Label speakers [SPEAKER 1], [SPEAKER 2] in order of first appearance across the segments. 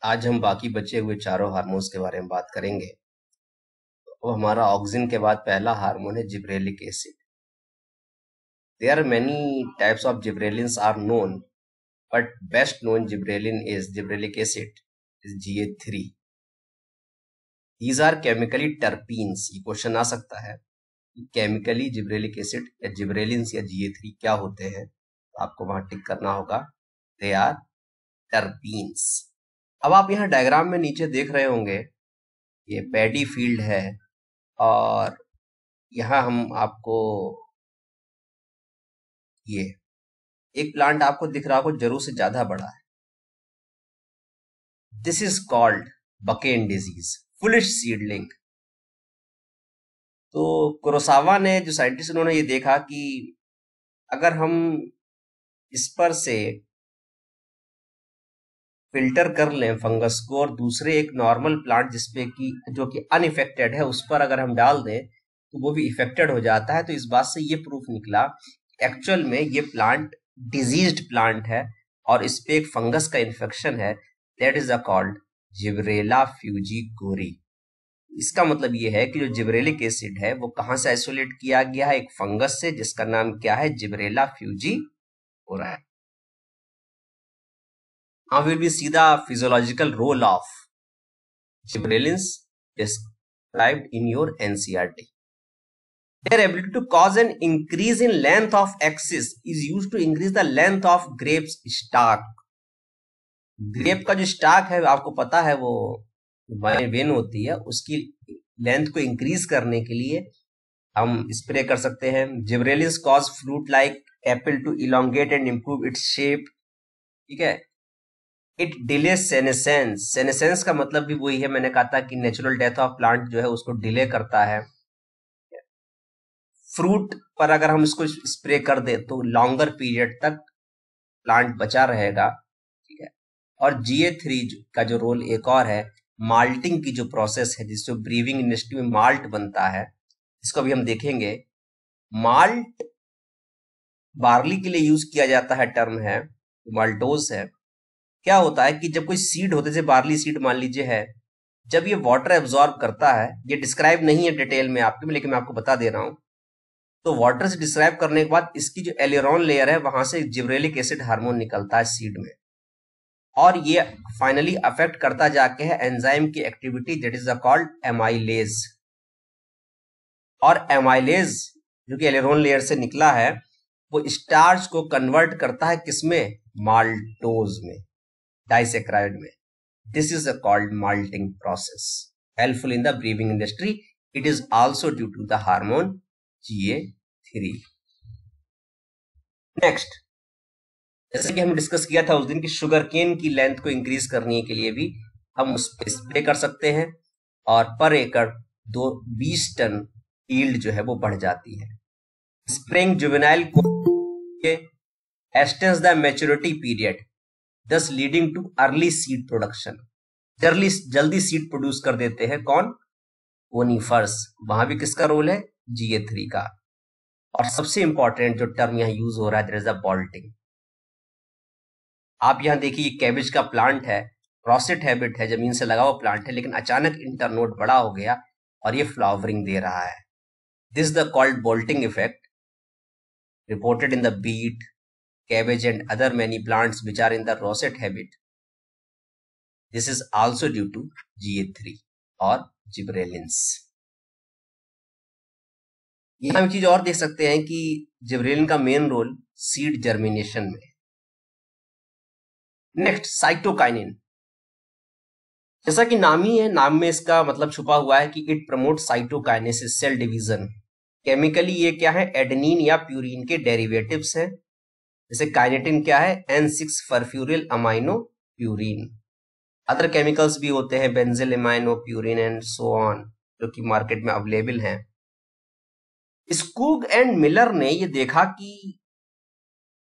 [SPEAKER 1] आज हम बाकी बचे हुए चारों हार्मोन्स के बारे में बात करेंगे। तो हमारा ऑक्सिन के बाद पहला हार्मोन है gibberellic acid. There are many types of gibberellins are known, but best known gibberellin is gibberellic acid is GA3. These are chemically terpenes. ये क्वेश्चन आ सकता है कि केमिकली जिब्रेलिक एसिड या जिब्रेलिन्स या GA3 क्या होते हैं। आपको वहां टिक करना होगा, दे आर टर्पीन्स। अब आप यहाँ डायग्राम में नीचे देख रहे होंगे, ये पैडी फील्ड है और यहाँ हम आपको ये एक प्लांट आपको दिख रहा होगा जरूर से ज्यादा बड़ा है। This is called bakanae disease, foolish seedling. तो कुरोसावा ने जो साइंटिस्ट उन्होंने ये देखा कि अगर हम इस पर से फिल्टर कर लें फंगस को और दूसरे एक नॉर्मल प्लांट जिसपे कि जो कि अनइफेक्टेड है उस पर अगर हम डाल दें तो वो भी इफेक्टेड हो जाता है। तो इस बात से ये प्रूफ निकला एक्चुअल में ये प्लांट डिजीज्ड प्लांट है और इस पे एक फंगस का इन्फेक्शन है, दैट इज कॉल्ड जिब्रेला फ्यूजिकोरी। इसका मतलब ये है कि जो जिब्रेलिक एसिड है वो कहां से आइसोलेट किया गया है, एक फंगस से जिसका नाम क्या है, जिब्रेला फ्यूजिकोरा है। Now we will see the physiological role of gibberellins described in your NCERT. Their ability to cause an increase in length of axis is used to increase the length of grapes stalk. Grape का जो stock है आपको पता है वो when होती है, उसकी लेंथ को इंक्रीज करने के लिए हम स्प्रे कर सकते हैं। Gibberellins cause fruit like apple to elongate and improve its shape. ठीक है, इट डिले सेनेसेंस। सेनेसेंस का मतलब भी वही है, मैंने कहा था कि नेचुरल डेथ ऑफ प्लांट जो है उसको डिले करता है। फ्रूट पर अगर हम इसको स्प्रे कर दे तो लॉन्गर पीरियड तक प्लांट बचा रहेगा। ठीक है, और GA3 का जो रोल एक और है, माल्टिंग की जो प्रोसेस है जिससे ब्रीविंग इंडस्ट्री में माल्ट बनता है, इसको भी हम देखेंगे। माल्ट बार्ली के लिए यूज किया जाता है, टर्म है माल्टोज है। क्या होता है कि जब कोई सीड होते जैसे बार्ली सीड मान लीजिए है, जब ये वाटर एब्जॉर्ब करता है, ये डिस्क्राइब नहीं है डिटेल में आपके में लेकिन मैं आपको बता दे रहा हूं। तो वाटर से डिस्क्राइब करने के बाद इसकी जो एलेरॉन लेयर है वहां से जिब्रेलिक एसिड हार्मोन निकलता है सीड में और ये फाइनली अफेक्ट करता जाके है एंजाइम की activity, that is called amylase. और एमाइलेज जो कि एलेरॉन लेयर से निकला है वो स्टार्च को कन्वर्ट करता है किसमें, माल्टोज में, डाइसेक्राइड में। This is called malting process, helpful in the brewing industry. It is also due to the hormone GA3। Next, जैसे कि हम डिस्कस किया था उस दिन की शुगर केन की लेंथ को इंक्रीज करने के लिए भी हम उस पर स्प्रे कर सकते हैं और पर एकड़ 20 टन यील्ड जो है वो बढ़ जाती है। स्प्रेइंग जुवेनाइल को x tends the maturity period, thus leading too early seed production. जल्दी सीड प्रोड्यूस कर देते हैं कौन, कोनिफर्स। वहां भी किसका रोल है, GA3 का। और सबसे इंपॉर्टेंट जो टर्म यहाँ यूज हो रहा है, देयर इज अ बॉल्टिंग। आप यहाँ देखिए कैबेज का प्लांट है, क्रॉसेट हैबिट है, जमीन से लगा हुआ प्लांट है, लेकिन अचानक इंटरनोड बड़ा हो गया और ये फ्लावरिंग दे रहा है। This the called bolting effect reported in the beet, cabbage and other many plants which are in the roset habit. This is also due to GA3 और जिब्रेलिन्स। यहाँ हम चीज और देख सकते हैं कि जिब्रेलिन का मेन रोल सीड जर्मिनेशन में। Next, cytokinin. जैसा कि नाम ही है, नाम में इसका मतलब छुपा हुआ है कि it promote cytokinesis, cell division. Chemically ये क्या है, एडेनिन या प्यूरिन के डेरिवेटिव्स हैं। जैसे काइनेटिन क्या है, N6 furfuryl amino purine. Other chemicals भी होते हैं, benzyl amino purine and so on, जो कि मार्केट में अवेलेबल हैं। स्कूग एंड मिलर ने ये देखा कि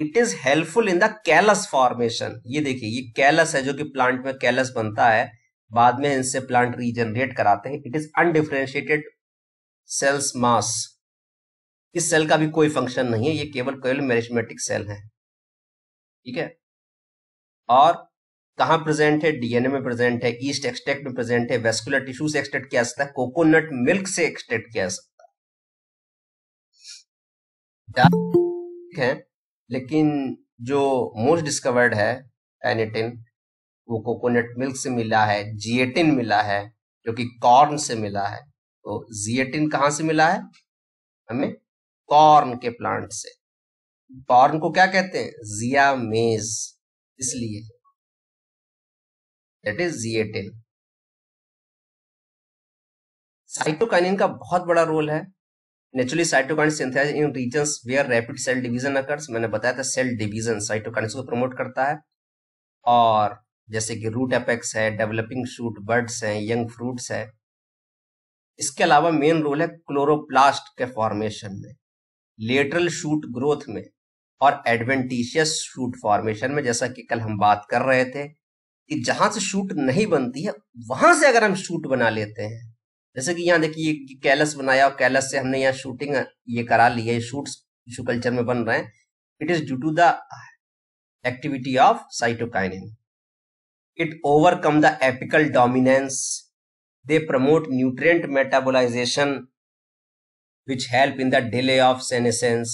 [SPEAKER 1] it is helpful in the callus formation. ये देखिए ये कैलस है जो कि प्लांट में कैलस बनता है, बाद में इनसे प्लांट रीजनरेट कराते हैं। इट इज अनडिफरेंशिएटेड सेल्स मास। इस सेल का भी कोई फंक्शन नहीं है, ये केवल मेरिस्मेटिक सेल है। ठीक है, और कहाँ प्रेजेंट है? डीएनए में प्रेजेंट है, ईस्ट एक्सट्रैक्ट में प्रेजेंट है, वेस्कुलर टिश्यू से एक्सट्रैक्ट किया जा सकता है, कोकोनट मिल्क से एक्सट्रैक्ट किया जा सकता है। ठीक है, लेकिन जो मोस्ट डिस्कवर्ड है एनिटिन, वो कोकोनट मिल्क से मिला है। जिएटिन मिला है जो कि कॉर्न से मिला है। तो जिएटिन कहाँ से मिला है हमें? कॉर्न के प्लांट से। कॉर्न को क्या कहते हैं? जिया मेज, इसलिए दैट इज जिएटिन। साइटोकाइनिन का बहुत बड़ा रोल है। Naturally cytokine synthesize in regions where rapid cell division occurs. मैंने बताया था सेल डिवीजन साइटोकाइनिन को प्रमोट करता है। और जैसे कि रूट एपेक्स है, डेवलपिंग शूट बड्स हैं, यंग फ्रूट्स है। इसके अलावा मेन रोल है क्लोरोप्लास्ट के फॉर्मेशन में, लेटरल शूट ग्रोथ में और एडवेंटिशियस शूट फॉर्मेशन में। जैसा कि कल हम बात कर रहे थे कि जहां से शूट नहीं बनती है वहां से अगर हम शूट बना लेते हैं, जैसे कि यहाँ देखिए कैलस बनाया और कैलस से हमने यहाँ शूटिंग ये करा ली है, शूट्स टिश्यू कल्चर में बन रहे हैं। It is due to the activity of cytokinin. It overcome the apical dominance. They promote nutrient metabolization which help in the delay of senescence.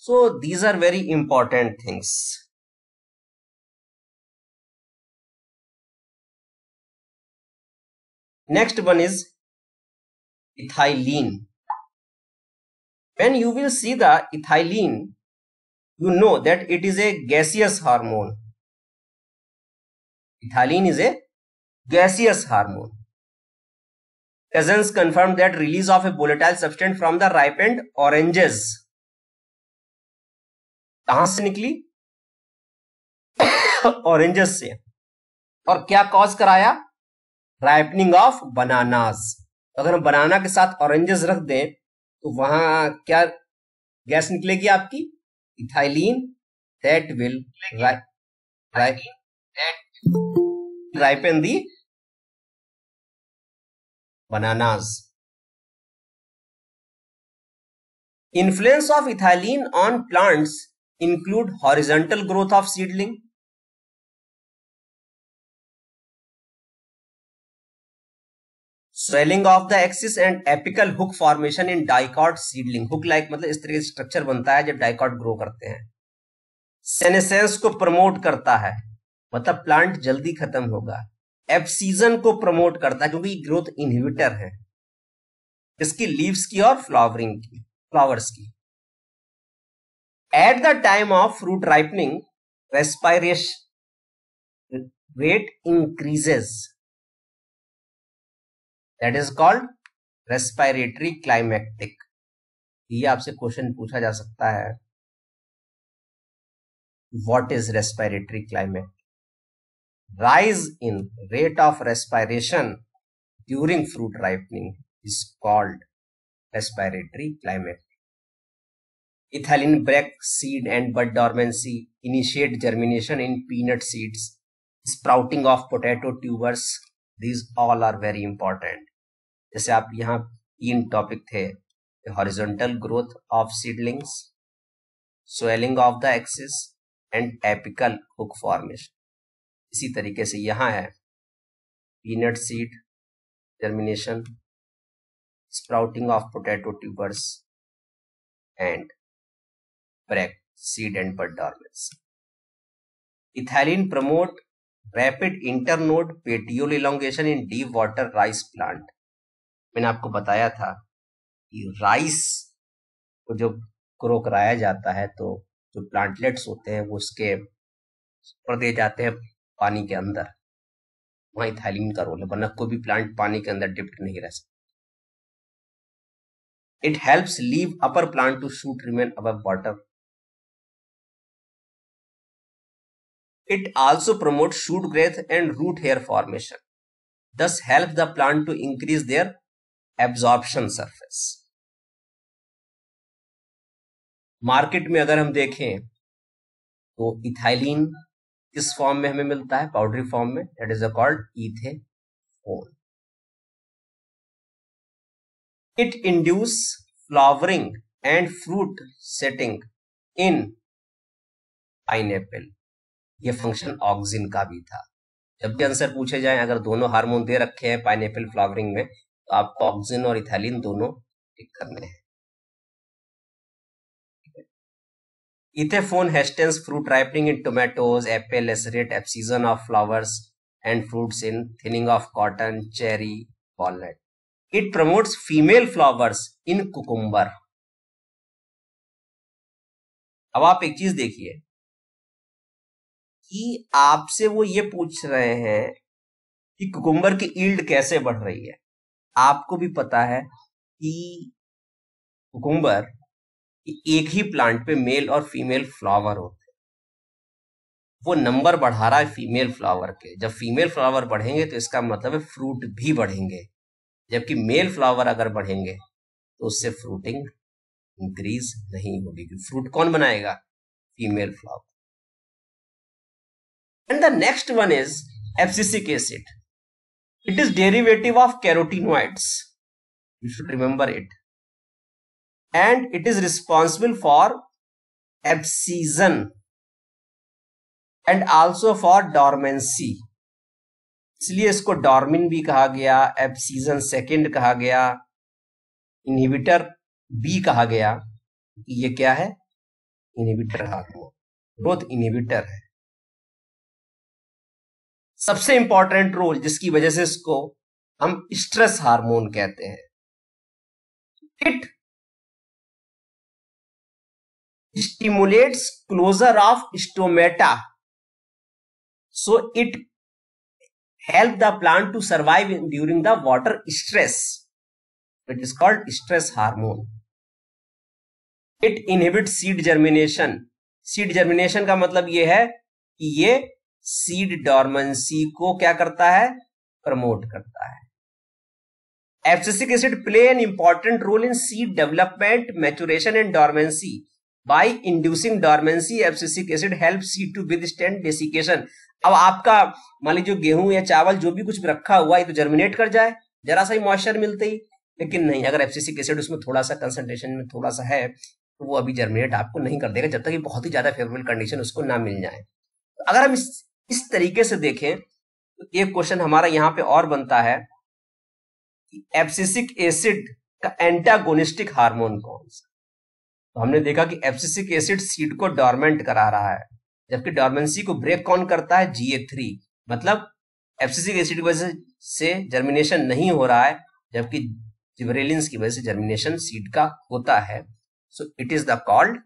[SPEAKER 1] So these are very important things. Next one is ethylene. When you will see the ethylene, you know that it is a gaseous hormone. Ethylene is a gaseous hormone. Cousins confirmed that release of a volatile substance from the ripened oranges. कहां से निकली? Oranges से। और क्या cause कराया? Ripening of bananas. अगर हम बनाना के साथ ऑरेंजेस रख दें तो वहां क्या गैस निकलेगी आपकी? Ethylene. That will ripen the bananas. Influence of ethylene on plants include horizontal growth of seedling, swelling of the axis and apical hook formation in dicot seedling. hook like मतलब इस तरह का स्ट्रक्चर बनता है जब dicot grow करते हैं। Senescence को प्रमोट करता है, मतलब प्लांट जल्दी खत्म होगा। एब्सीजन को प्रमोट करता है क्योंकि ग्रोथ इनहिबिटर है इसकी लीव्स की और फ्लावर्स की। At the time of fruit ripening respiration rate increases, that is called respiratory climactic. ये आपसे क्वेश्चन पूछा जा सकता है, what is respiratory climactic? Rise in rate of respiration during fruit ripening is called respiratory climactic. Ethylene break seed and bud dormancy, initiate germination in peanut seeds, sprouting of potato tubers. These all are very important. जैसे आप यहाँ 3 topic थे, horizontal growth of seedlings, swelling of the axis and apical hook formation. इसी तरीके से यहां है peanut seed germination, sprouting of potato tubers and break seed and bud dormancy. Ethylene promote rapid internode petiole elongation in deep water rice plant. मैंने आपको बताया था कि राइस को जब ग्रो कराया जाता है तो जो प्लांटलेट्स होते हैं वो उसके ऊपर दे जाते हैं पानी के अंदर, वहां इथाइलिन का रोल है, वरना कोई भी प्लांट पानी के अंदर डिप्ट नहीं रह सकता। It helps leave upper plant to shoot remain above water. It also promote shoot growth and root hair formation, thus help the plant to increase their absorption surface. Market में अगर हम देखें तो इथाइलिन किस फॉर्म में हमें मिलता है? पाउडरी फॉर्म में, that is called ethanol. It induce flowering and fruit setting in pineapple. ये फंक्शन ऑक्सिन का भी था। जब भी आंसर पूछे जाए, अगर दोनों हार्मोन दे रखे हैं पाइनएप्पल फ्लावरिंग में, तो आपको ऑक्सिन और इथाइलिन दोनों टिक करने हैं। Ithephone hastens fruit ripening in tomatoes, apple, lacerate, abscission of flowers and fruits in thinning of cotton, cherry, walnut. It promotes female flowers in cucumber. अब आप एक चीज देखिए कि आपसे वो ये पूछ रहे हैं कि कुकुम्बर की ईल्ड कैसे बढ़ रही है। आपको भी पता है कि कुकुम्बर एक ही प्लांट पे मेल और फीमेल फ्लावर होते हैं, वो नंबर बढ़ा रहा है फीमेल फ्लावर के। जब फीमेल फ्लावर बढ़ेंगे तो इसका मतलब है फ्रूट भी बढ़ेंगे, जबकि मेल फ्लावर अगर बढ़ेंगे तो उससे फ्रूटिंग इंक्रीज नहीं होगी, क्योंकि फ्रूट कौन बनाएगा? Female flower. And the next one is abscisic acid. It is derivative of carotenoids. You should remember it. And it is responsible for abscission and also for dormancy. इसलिए इसको डॉर्मिन भी कहा गया, एब्सिजन सेकेंड कहा गया, इनहिबिटर भी कहा गया। ये क्या है? इनहिबिटर हार्मोन, ग्रोथ इनहिबिटर है। सबसे इंपॉर्टेंट रोल जिसकी वजह से इसको हम स्ट्रेस हार्मोन कहते हैं, it stimulates closure of stomata, so it help the plant to survive during the water stress. It is called stress hormone. It inhibit seed germination. Seed germination का मतलब यह है कि ये सीड डॉर्मेंसी को क्या करता है? प्रमोट करता है. Abscisic acid play an important role in seed development, maturation and dormancy. By inducing dormancy, abscisic acid help seed to withstand desiccation. अब आपका मान लीजिए गेहूं या चावल जो भी कुछ रखा हुआ है तो जर्मिनेट कर जाए जरा सा ही मॉइस्चर मिलते ही, लेकिन नहीं, अगर एब्सिसिक एसिड उसमें थोड़ा सा कंसंट्रेशन में थोड़ा सा है तो वो अभी जर्मिनेट आपको नहीं कर देगा, जब तक कि बहुत ही ज्यादा फेवरेबल कंडीशन उसको ना मिल जाए. तो अगर हम इस तरीके से देखें तो एक क्वेश्चन हमारा यहां पे और बनता है कि एब्सिसिक एसिड का एंटागोनिस्टिक हार्मोन कौन सा? तो हमने देखा कि एब्सिसिक एसिड सीड को डॉर्मेंट करा रहा है, जबकि डॉर्मेंसी को ब्रेक कौन करता है? GA3. मतलब एब्सिसिक एसिड की वजह से जर्मिनेशन नहीं हो रहा है, जबकि जिबरेलिन्स की वजह से जर्मिनेशन सीड का होता है. So it is the called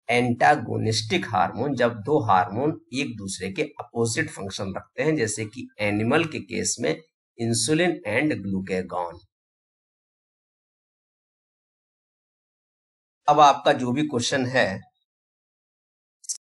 [SPEAKER 1] antagonistic hormone, जब दो हार्मोन एक दूसरे के अपोजिट फंक्शन रखते हैं, जैसे कि एनिमल के केस में इंसुलिन एंड ग्लूकेगॉन. अब आपका जो भी क्वेश्चन है